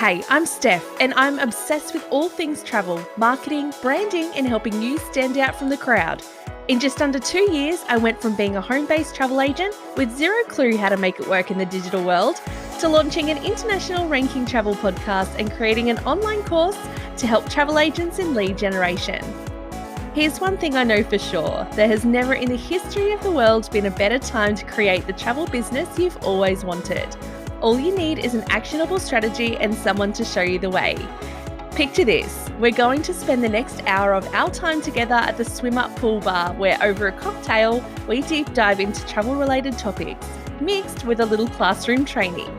Hey, I'm Steph, and I'm obsessed with all things travel, marketing, branding, and helping you stand out from the crowd. In just under 2 years, I went from being a home based travel agent with zero clue how to make it work in the digital world to launching an international ranking travel podcast and creating an online course to help travel agents in lead generation. Here's one thing I know for sure: there has never in the history of the world been a better time to create the travel business you've always wanted. All you need is an actionable strategy and someone to show you the way. Picture this: we're going to spend the next hour of our time together at the Swim Up Pool Bar, where over a cocktail, we deep dive into travel-related topics, mixed with a little classroom training.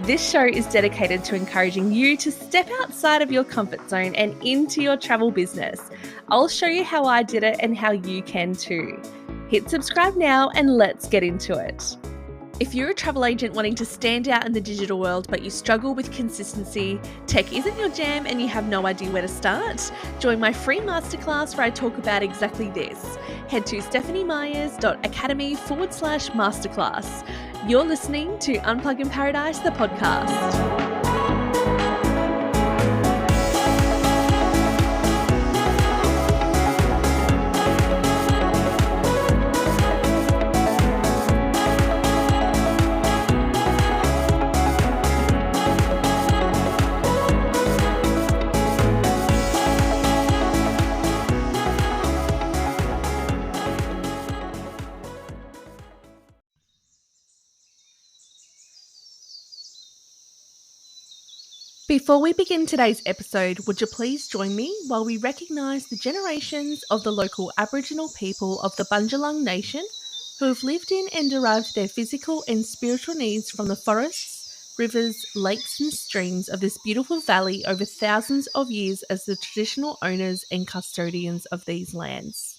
This show is dedicated to encouraging you to step outside of your comfort zone and into your travel business. I'll show you how I did it and how you can too. Hit subscribe now and let's get into it. If you're a travel agent wanting to stand out in the digital world but you struggle with consistency, tech isn't your jam and you have no idea where to start, join my free masterclass where I talk about exactly this. Head to stephaniemyers.academy/masterclass. You're listening to Unplug in Paradise, the podcast. Before we begin today's episode, would you please join me while we recognise the generations of the local Aboriginal people of the Bundjalung Nation who have lived in and derived their physical and spiritual needs from the forests, rivers, lakes and streams of this beautiful valley over thousands of years as the traditional owners and custodians of these lands.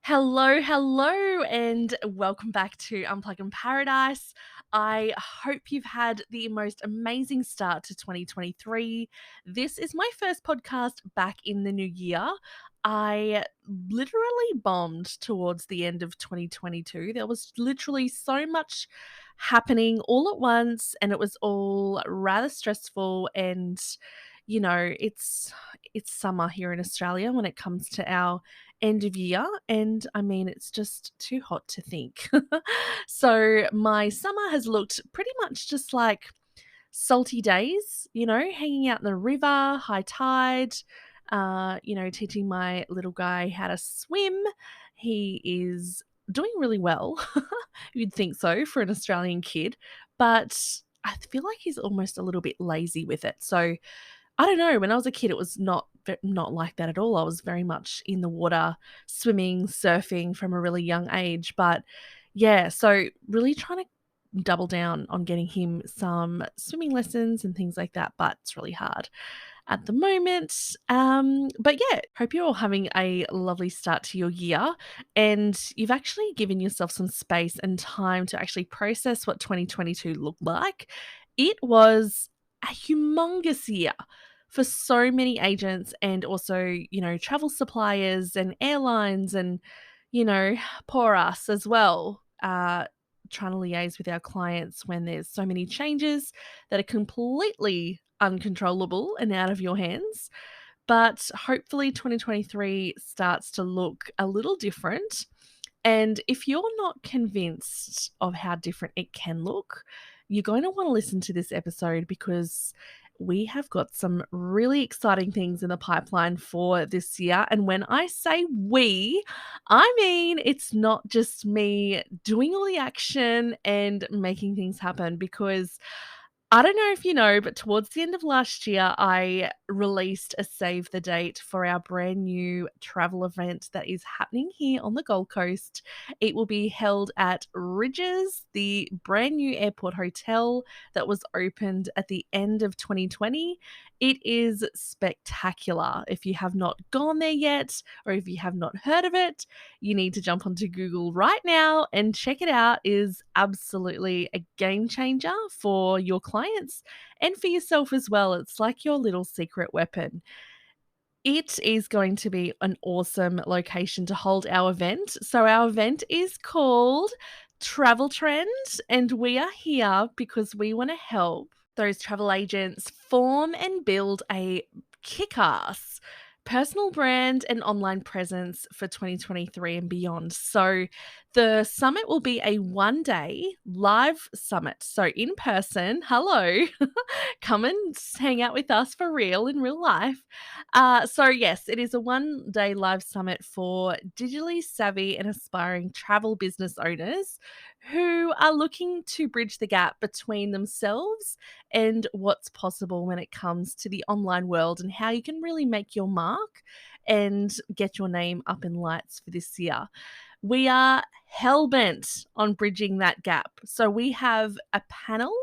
Hello, and welcome back to Unplug in Paradise. I hope you've had the most amazing start to 2023. This is my first podcast back in the new year. I literally bombed towards the end of 2022. There was literally so much happening all at once, and it was all rather stressful. And it's summer here in Australia when it comes to our end of year, and I mean, it's just too hot to think. So my summer has looked pretty much just like salty days, hanging out in the river, high tide, teaching my little guy how to swim. He is doing really well. You'd think so for an Australian kid, but I feel like he's almost a little bit lazy with it. So I don't know, when I was a kid, it was not like that at all. I was very much in the water, swimming, surfing from a really young age. But yeah, so really trying to double down on getting him some swimming lessons and things like that, but it's really hard at the moment. But yeah, hope you're all having a lovely start to your year and you've actually given yourself some space and time to actually process what 2022 looked like. It was a humongous year for so many agents and also, travel suppliers and airlines and, poor us as well. Trying to liaise with our clients when there's so many changes that are completely uncontrollable and out of your hands. But hopefully 2023 starts to look a little different. And if you're not convinced of how different it can look, you're going to want to listen to this episode because we have got some really exciting things in the pipeline for this year. And when I say we, I mean it's not just me doing all the action and making things happen, because I don't know if you know, but towards the end of last year, I released a save the date for our brand new travel event that is happening here on the Gold Coast. It will be held at Ridges, the brand new airport hotel that was opened at the end of 2020. It is spectacular. If you have not gone there yet, or if you have not heard of it, you need to jump onto Google right now and check it out. It is absolutely a game changer for your clients and for yourself as well. It's like your little secret weapon. It is going to be an awesome location to hold our event. So our event is called Travel Trend, and we are here because we want to help those travel agents form and build a kick ass personal brand and online presence for 2023 and beyond. So, the summit will be a 1 day live summit. So, in person, hello, come and hang out with us for real in real life. So, yes, it is a 1 day live summit for digitally savvy and aspiring travel business owners who are looking to bridge the gap between themselves and what's possible when it comes to the online world and how you can really make your mark and get your name up in lights for this year. We are hell bent on bridging that gap. So we have a panel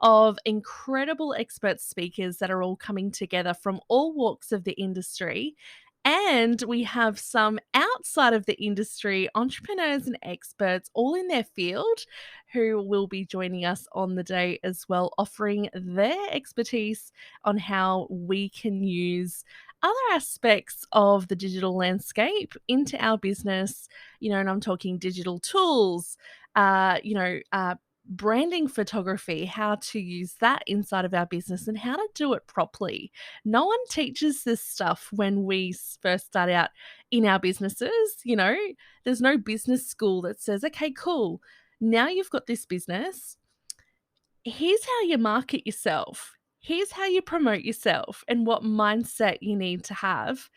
of incredible expert speakers that are all coming together from all walks of the industry. And we have some outside of the industry entrepreneurs and experts all in their field who will be joining us on the day as well, offering their expertise on how we can use other aspects of the digital landscape into our business, and I'm talking digital tools, branding photography, how to use that inside of our business and how to do it properly. No one teaches this stuff when we first start out in our businesses. There's no business school that says, okay, cool. Now you've got this business. Here's how you market yourself. Here's how you promote yourself and what mindset you need to have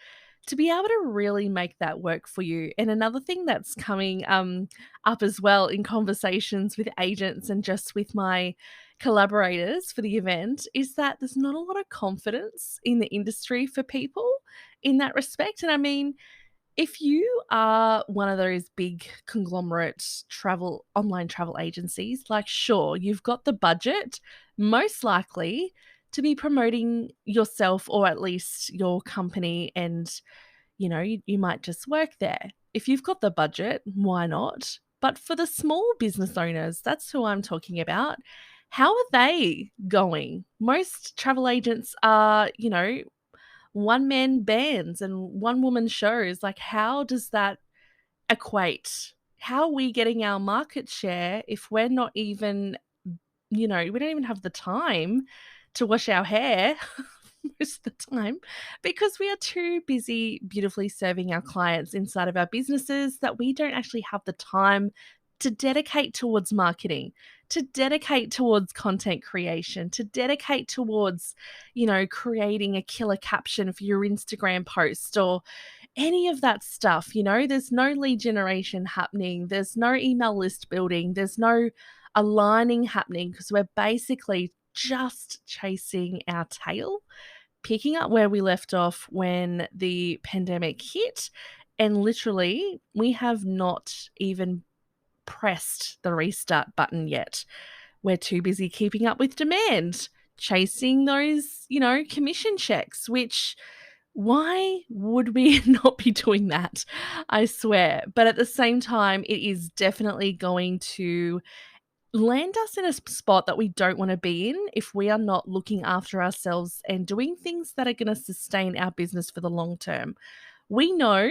to be able to really make that work for you. And another thing that's coming up as well in conversations with agents and just with my collaborators for the event is that there's not a lot of confidence in the industry for people in that respect. And I mean, if you are one of those big conglomerate online travel agencies, like sure, you've got the budget, most likely to be promoting yourself or at least your company, and you might just work there. If you've got the budget, why not? But for the small business owners, that's who I'm talking about. How are they going? Most travel agents are, one man bands and one woman shows. Like, how does that equate? How are we getting our market share if we're not even, we don't even have the time to wash our hair most of the time because we are too busy beautifully serving our clients inside of our businesses that we don't actually have the time to dedicate towards marketing, to dedicate towards content creation, to dedicate towards, creating a killer caption for your Instagram post or any of that stuff. There's no lead generation happening, there's no email list building, there's no aligning happening because we're basically just chasing our tail, picking up where we left off when the pandemic hit. And literally, we have not even pressed the restart button yet. We're too busy keeping up with demand, chasing those, commission checks, which why would we not be doing that? I swear. But at the same time, it is definitely going to land us in a spot that we don't want to be in if we are not looking after ourselves and doing things that are going to sustain our business for the long term. We know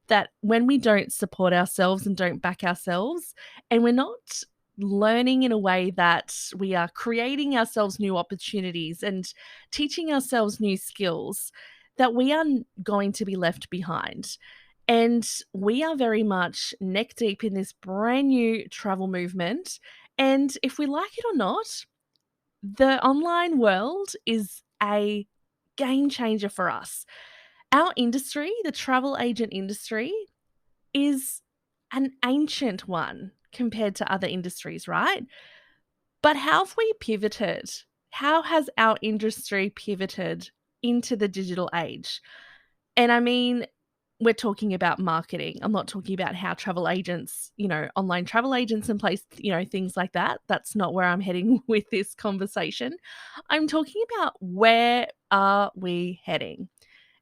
that when we don't support ourselves and don't back ourselves, and we're not learning in a way that we are creating ourselves new opportunities and teaching ourselves new skills, that we are going to be left behind. And we are very much neck deep in this brand new travel movement. And if we like it or not, the online world is a game changer for us. Our industry, the travel agent industry, is an ancient one compared to other industries, right? But how have we pivoted? How has our industry pivoted into the digital age? And I mean, we're talking about marketing. I'm not talking about how travel agents, online travel agents in place, things like that. That's not where I'm heading with this conversation. I'm talking about where are we heading?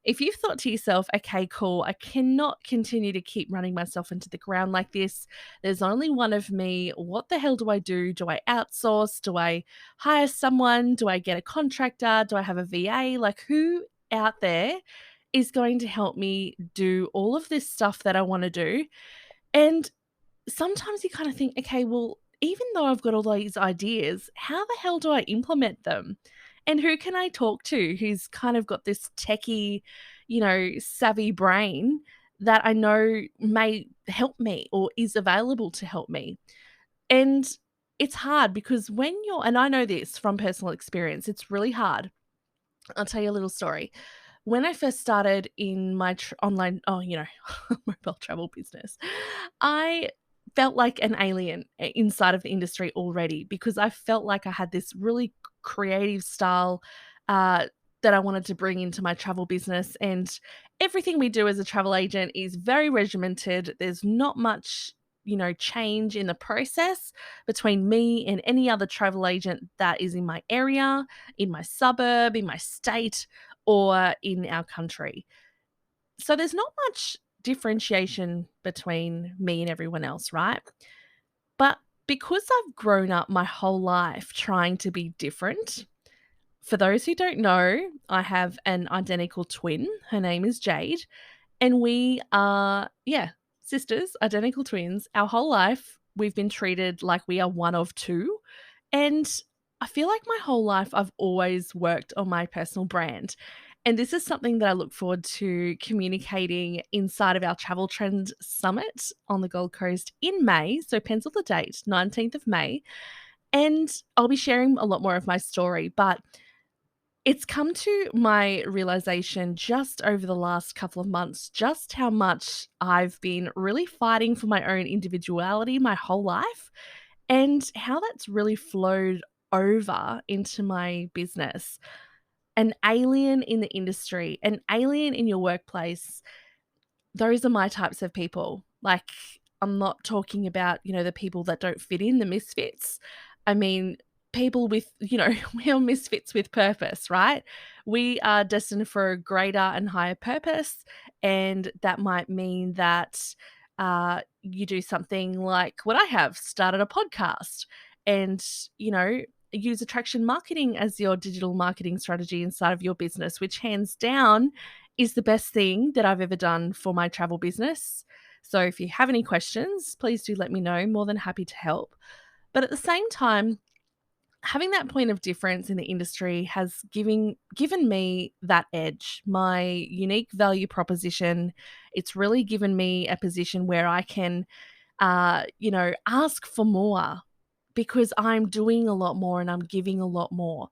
If you've thought to yourself, okay, cool, I cannot continue to keep running myself into the ground like this. There's only one of me. What the hell do I do? Do I outsource? Do I hire someone? Do I get a contractor? Do I have a VA? Like, who out there is going to help me do all of this stuff that I want to do? And sometimes you kind of think, okay, well, even though I've got all these ideas, how the hell do I implement them? And who can I talk to who's kind of got this techie, savvy brain that I know may help me or is available to help me? And it's hard because and I know this from personal experience, it's really hard. I'll tell you a little story. When I first started in my online, mobile travel business, I felt like an alien inside of the industry already because I felt like I had this really creative style uh, that I wanted to bring into my travel business. And everything we do as a travel agent is very regimented. There's not much, change in the process between me and any other travel agent that is in my area, in my suburb, in my state, or in our country. So there's not much differentiation between me and everyone else, right? But because I've grown up my whole life trying to be different, for those who don't know, I have an identical twin. Her name is Jade. And we are, yeah, sisters, identical twins. Our whole life, we've been treated like we are one of two. And I feel like my whole life, I've always worked on my personal brand. And this is something that I look forward to communicating inside of our Travel Trend Summit on the Gold Coast in May. So, pencil the date, 19th of May. And I'll be sharing a lot more of my story. But it's come to my realization just over the last couple of months, just how much I've been really fighting for my own individuality my whole life, and how that's really flowed over into my business. An alien in the industry, an alien in your workplace, those are my types of people. Like, I'm not talking about, the people that don't fit in, the misfits. I mean, people with, we are misfits with purpose, right? We are destined for a greater and higher purpose. And that might mean that you do something like what I have, started a podcast and, use attraction marketing as your digital marketing strategy inside of your business, which hands down is the best thing that I've ever done for my travel business. So if you have any questions, please do let me know. More than happy to help. But at the same time, having that point of difference in the industry has given me that edge, my unique value proposition. It's really given me a position where I can, ask for more because I'm doing a lot more and I'm giving a lot more.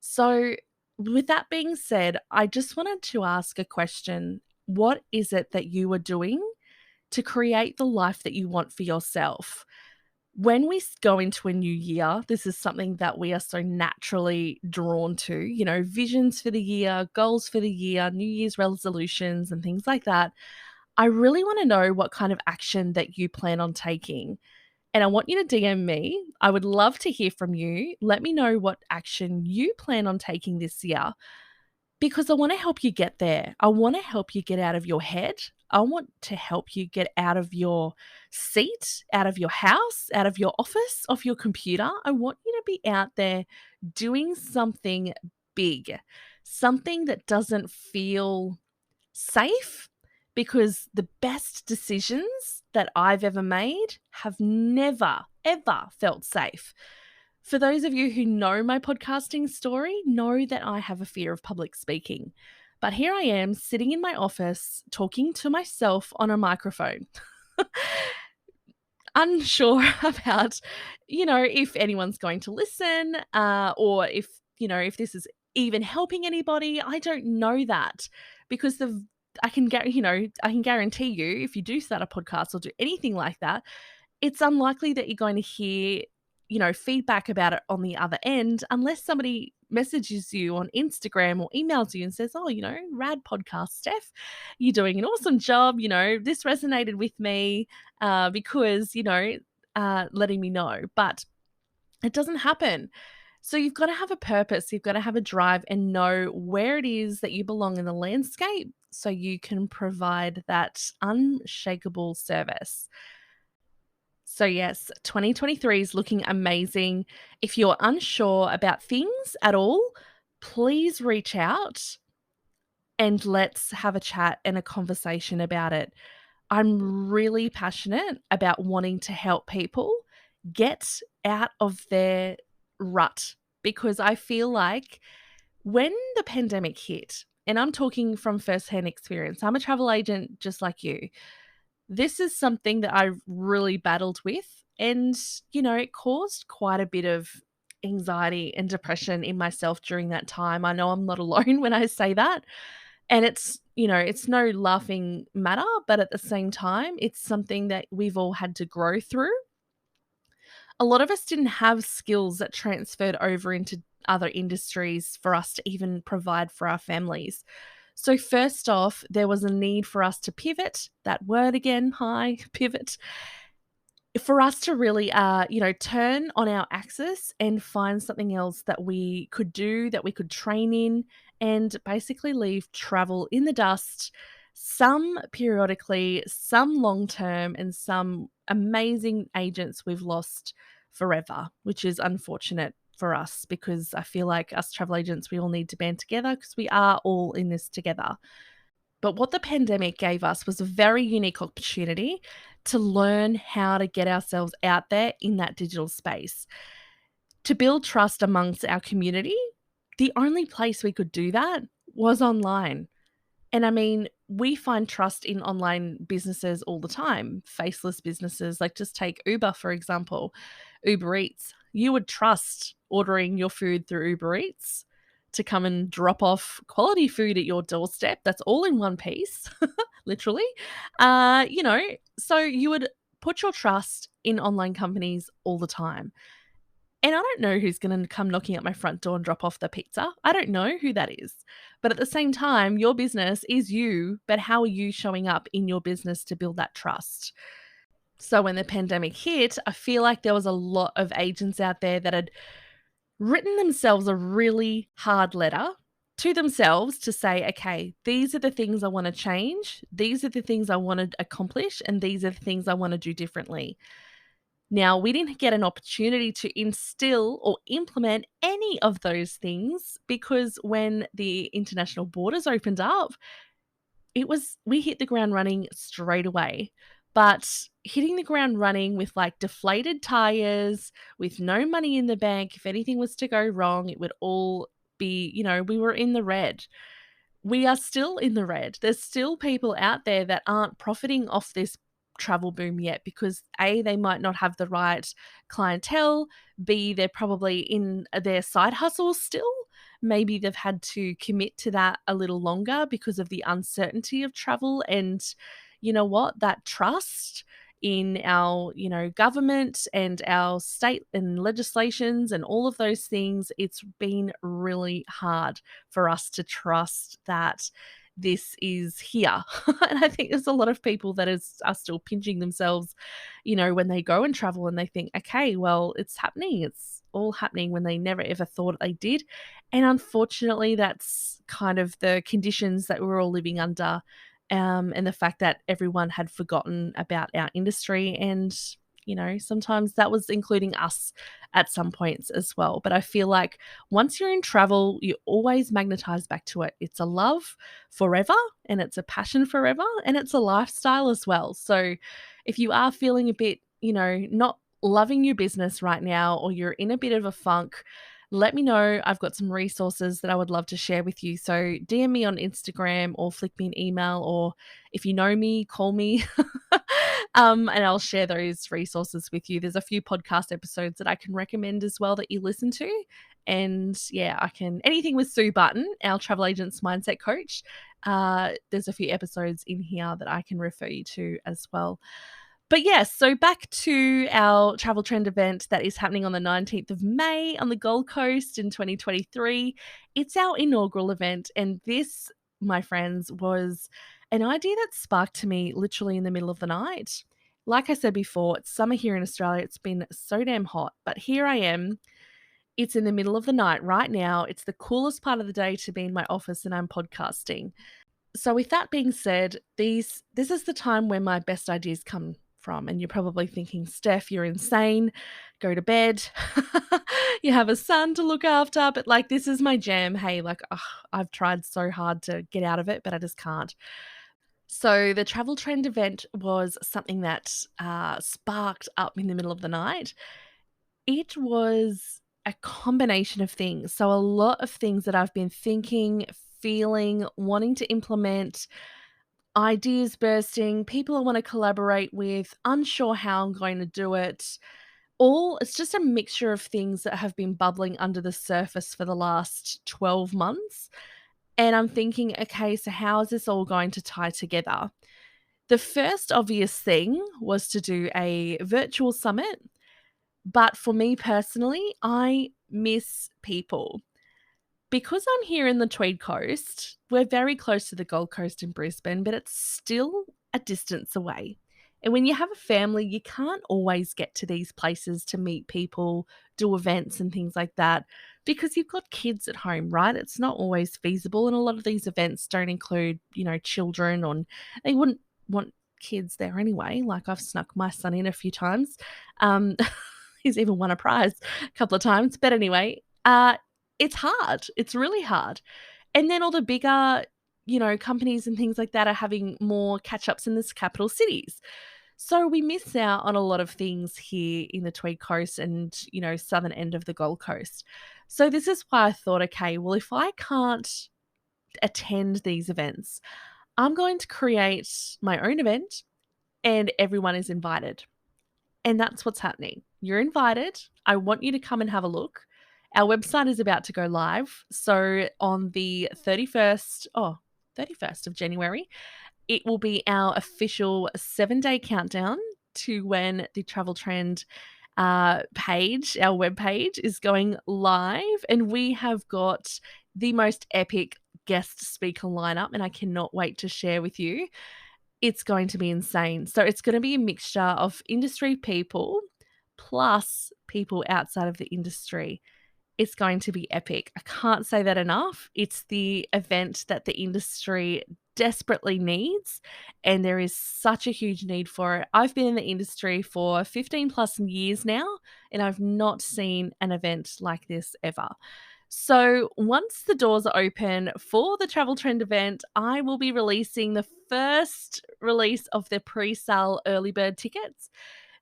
So, with that being said, I just wanted to ask a question. What is it that you are doing to create the life that you want for yourself? When we go into a new year, this is something that we are so naturally drawn to, visions for the year, goals for the year, New Year's resolutions, and things like that. I really want to know what kind of action that you plan on taking. And I want you to DM me. I would love to hear from you. Let me know what action you plan on taking this year because I want to help you get there. I want to help you get out of your head. I want to help you get out of your seat, out of your house, out of your office, off your computer. I want you to be out there doing something big, something that doesn't feel safe, because the best decisions that I've ever made have never, ever felt safe. For those of you who know my podcasting story, know that I have a fear of public speaking. But here I am sitting in my office talking to myself on a microphone. Unsure about, if anyone's going to listen, or if this is even helping anybody. I don't know that because I can guarantee you if you do start a podcast or do anything like that, it's unlikely that you're going to hear, feedback about it on the other end unless somebody messages you on Instagram or emails you and says, "Oh, rad podcast, Steph. You're doing an awesome job. This resonated with me because, letting me know." But it doesn't happen. So you've got to have a purpose, you've got to have a drive and know where it is that you belong in the landscape so you can provide that unshakable service. So, yes, 2023 is looking amazing. If you're unsure about things at all, please reach out and let's have a chat and a conversation about it. I'm really passionate about wanting to help people get out of their rut, because I feel like when the pandemic hit, and I'm talking from firsthand experience, I'm a travel agent just like you. This is something that I really battled with. And, it caused quite a bit of anxiety and depression in myself during that time. I know I'm not alone when I say that. And it's no laughing matter, but at the same time, it's something that we've all had to grow through. A lot of us didn't have skills that transferred over into other industries for us to even provide for our families. So, first off, there was a need for us to pivot. That word again, hi, pivot, for us to really turn on our axis and find something else that we could do, that we could train in, and basically leave travel in the dust, some periodically, some long term, and some amazing agents we've lost forever, which is unfortunate for us, because I feel like us travel agents, we all need to band together because we are all in this together. But what the pandemic gave us was a very unique opportunity to learn how to get ourselves out there in that digital space, to build trust amongst our community. The only place we could do that was online. And I mean, we find trust in online businesses all the time, faceless businesses. Like, just take Uber, for example, Uber Eats. You would trust ordering your food through Uber Eats to come and drop off quality food at your doorstep. That's all in one piece, literally. Uh, you know, so you would put your trust in online companies all the time. And I don't know who's going to come knocking at my front door and drop off the pizza. I don't know who that is. But at the same time, your business is you, but how are you showing up in your business to build that trust? So when the pandemic hit, I feel like there was a lot of agents out there that had written themselves a really hard letter to themselves to say, okay, these are the things I want to change. These are the things I want to accomplish. And these are the things I want to do differently. Now, we didn't get an opportunity to instill or implement any of those things, because when the international borders opened up, we hit the ground running straight away. But hitting the ground running with like deflated tires, with no money in the bank, if anything was to go wrong, it would all be, we were in the red. We are still in the red. There's still people out there that aren't profiting off this travel boom yet, because A, they might not have the right clientele, B, they're probably in their side hustles still. Maybe they've had to commit to that a little longer because of the uncertainty of travel. And you know what? That trust in our, government and our state and legislations and all of those things, it's been really hard for us to trust that this is here. And I think there's a lot of people that are still pinching themselves, when they go and travel and they think, okay, well, it's happening. It's all happening, when they never ever thought they did. And unfortunately, that's kind of the conditions that we're all living under. And the fact that everyone had forgotten about our industry. And, sometimes that was including us at some points as well. But I feel like once you're in travel, you always magnetize back to it. It's a love forever, and it's a passion forever, and it's a lifestyle as well. So if you are feeling a bit, not loving your business right now, or you're in a bit of a funk, let me know. I've got some resources that I would love to share with you. So DM me on Instagram or flick me an email, or if you know me, call me. And I'll share those resources with you. There's a few podcast episodes that I can recommend as well that you listen to. And yeah, anything with Sue Button, our travel agent's mindset coach. There's a few episodes in here that I can refer you to as well. But yes, so back to our travel trend event that is happening on the 19th of May on the Gold Coast in 2023. It's our inaugural event, and this, my friends, was an idea that sparked to me literally in the middle of the night. Like I said before, it's summer here in Australia. It's been so damn hot, but here I am. It's in the middle of the night right now. It's the coolest part of the day to be in my office, and I'm podcasting. So with that being said, this is the time where my best ideas come from. And you're probably thinking, Steph, you're insane. Go to bed. You have a son to look after. But like, this is my jam. Hey, like, I've tried so hard to get out of it, but I just can't. So the Travel Trend event was something that sparked up in the middle of the night. It was a combination of things. So a lot of things that I've been thinking, feeling, wanting to implement, ideas bursting, people I want to collaborate with, unsure how I'm going to do it. All it's just a mixture of things that have been bubbling under the surface for the last 12 months. And I'm thinking, okay, so how is this all going to tie together? The first obvious thing was to do a virtual summit. But for me personally, I miss people. Because I'm here in the Tweed Coast, we're very close to the Gold Coast in Brisbane, but it's still a distance away. And when you have a family, you can't always get to these places to meet people, do events and things like that because you've got kids at home, right? It's not always feasible. And a lot of these events don't include, children, or they wouldn't want kids there anyway. Like I've snuck my son in a few times. Um, he's even won a prize a couple of times. But anyway, it's hard. It's really hard. And then all the bigger, companies and things like that are having more catch ups in the capital cities. So we miss out on a lot of things here in the Tweed Coast and, southern end of the Gold Coast. So this is why I thought, okay, well, if I can't attend these events, I'm going to create my own event and everyone is invited. And that's what's happening. You're invited. I want you to come and have a look. Our website is about to go live. So on the 31st of January, it will be our official 7-day countdown to when the Travel Trend page, our webpage, is going live. And we have got the most epic guest speaker lineup, and I cannot wait to share with you. It's going to be insane. So it's going to be a mixture of industry people plus people outside of the industry. It's going to be epic. I can't say that enough. It's the event that the industry desperately needs, and there is such a huge need for it. I've been in the industry for 15 plus years now, and I've not seen an event like this ever. So, once the doors are open for the Travel Trend event, I will be releasing the first release of the pre sale early bird tickets.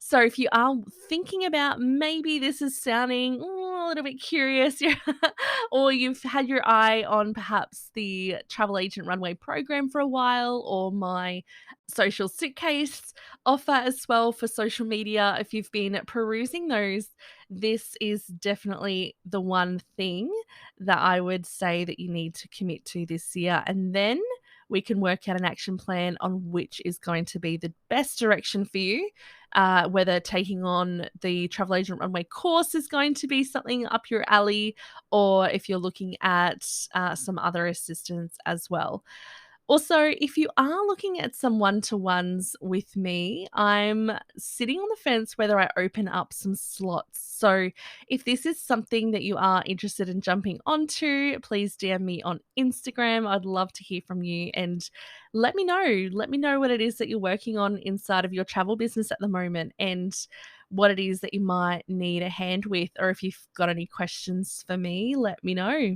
So, if you are thinking about maybe this is sounding a little bit curious, or you've had your eye on perhaps the Travel Agent Runway program for a while, or my social suitcase offer as well for social media, if you've been perusing those, this is definitely the one thing that I would say that you need to commit to this year. And then we can work out an action plan on which is going to be the best direction for you. Whether taking on the Travel Agent Runway course is going to be something up your alley, or if you're looking at some other assistance as well. Also, if you are looking at some one-to-ones with me, I'm sitting on the fence whether I open up some slots. So if this is something that you are interested in jumping onto, please DM me on Instagram. I'd love to hear from you and let me know. Let me know what it is that you're working on inside of your travel business at the moment and what it is that you might need a hand with. Or if you've got any questions for me, let me know.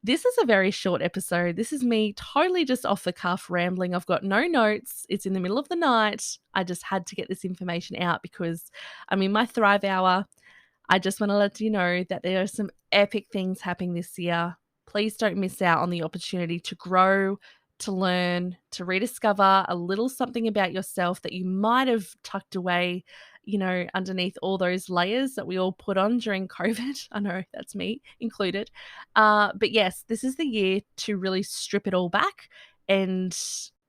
This is a very short episode. This is me totally just off the cuff rambling. I've got no notes. It's in the middle of the night. I just had to get this information out because I'm in my Thrive Hour. I just want to let you know that there are some epic things happening this year. Please don't miss out on the opportunity to grow, to learn, to rediscover a little something about yourself that you might have tucked away, underneath all those layers that we all put on during COVID. I know that's me included. But yes, this is the year to really strip it all back and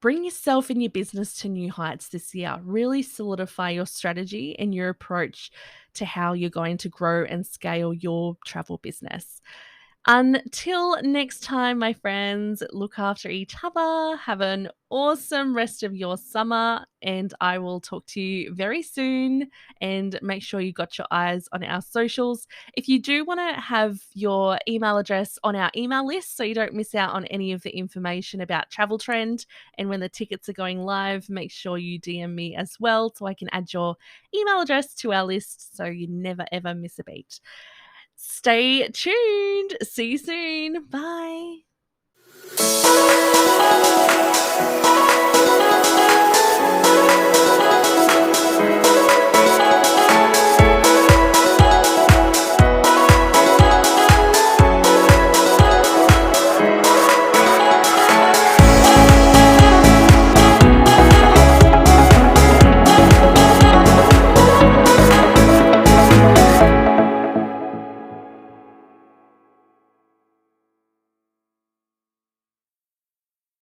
bring yourself and your business to new heights this year. Really solidify your strategy and your approach to how you're going to grow and scale your travel business. Until next time, my friends, look after each other. Have an awesome rest of your summer, and I will talk to you very soon. And make sure you got your eyes on our socials. If you do want to have your email address on our email list so you don't miss out on any of the information about Travel Trend and when the tickets are going live, make sure you DM me as well so I can add your email address to our list so you never ever miss a beat. Stay tuned. See you soon. Bye.